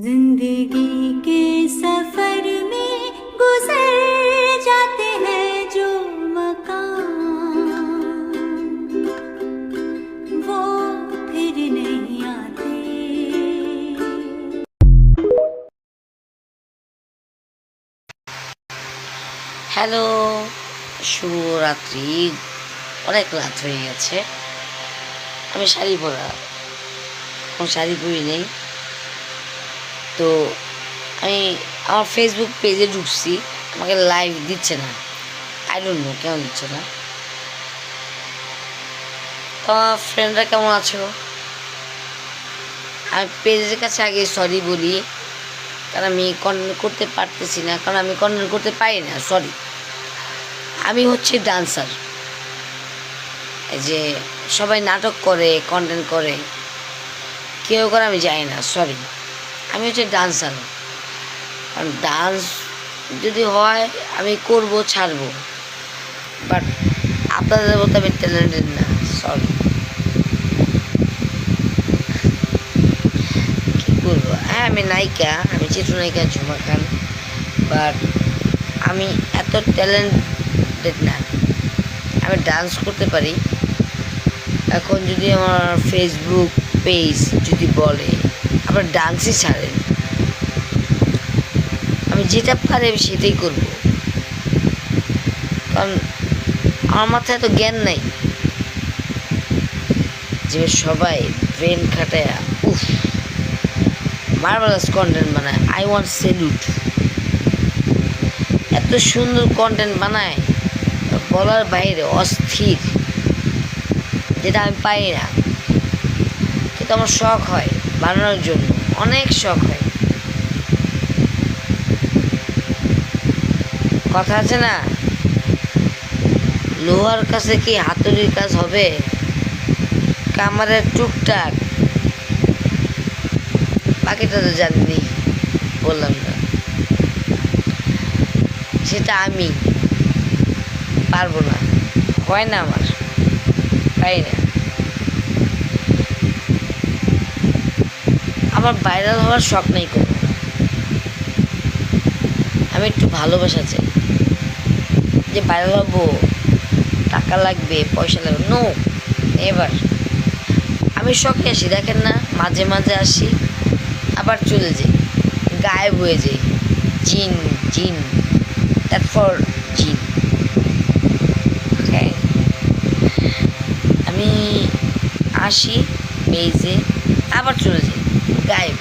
जिंदगी के सफर में गुजर जाते हैं जो मकाम वो फिर नहीं आते। হ্যালো, শুভরাত্রি। অনেক রাত হয়ে গেছে। আমি শাড়ি পরা, এখন শাড়ি পরি নেই। তো আমি আমার ফেসবুক পেজে ঢুকছি, আমাকে লাইভ দিচ্ছে না। আই ডোন্ট নো কেন দিচ্ছে না। তো আমার ফ্রেন্ডরা কেমন আছো? আমি পেজের কাছে আগে সরি বলি, কারণ আমি কন্টেন্ট করতে পারতেছি না, কারণ আমি কন্টেন্ট করতে পারি না। সরি, আমি হচ্ছে ডান্সার। এই যে সবাই নাটক করে, কন্টেন্ট করে, কেউ করে আমি জানি না। সরি, আমি হচ্ছে ডান্সার। কারণ ডান্স যদি হয় আমি করব, ছাড়বো, বাট আপনাদের মতো আমি ট্যালেন্টেড না। সরি, কী করবো। হ্যাঁ, আমি নায়িকা, আমি চিত্রনায়িকা ঝুমা খান, বাট আমি এত ট্যালেন্টেড না। আমি ডান্স করতে পারি। এখন যদি আমার ফেসবুক পেজ যদি বলে আবার ডান্সই ছাড়েন, আমি যেটা পারি আমি সেটাই করব। কারণ আমার মাথায় এত জ্ঞান নাই যে সবাই ব্রেন খাটায় উফ মার্ভেলাস কন্টেন্ট বানায়। I want salute. এত সুন্দর কন্টেন্ট বানায়, বলার বাইরে, অস্থির, যেটা আমি পারি না। কিন্তু আমার শখ হয় বানানোর জন্য, অনেক শখ হয়। কথা আছে না, লোহার কাছে কি হাতুড়ির কাজ হবে? কামারের টুকটাক, বাকিটা তো জানি, বললাম না। সেটা আমি পারবো না, হয় না, আমার পারি না। আমার ভাইরাল হওয়ার শখ নেই কোনো। আমি একটু ভালোবাসা চাই, যে ভাইরাল হবো, টাকা লাগবে, পয়সা লাগবে, নো, এবার আমি শখে আসি, দেখেন না, মাঝে মাঝে আসি আবার চলে যাই, গায়েব হয়ে যাই। জিন জিন, দ্যাট ফর জিন। হ্যাঁ, আমি আসি পেজে, আবার চলে যাই, গায়েব।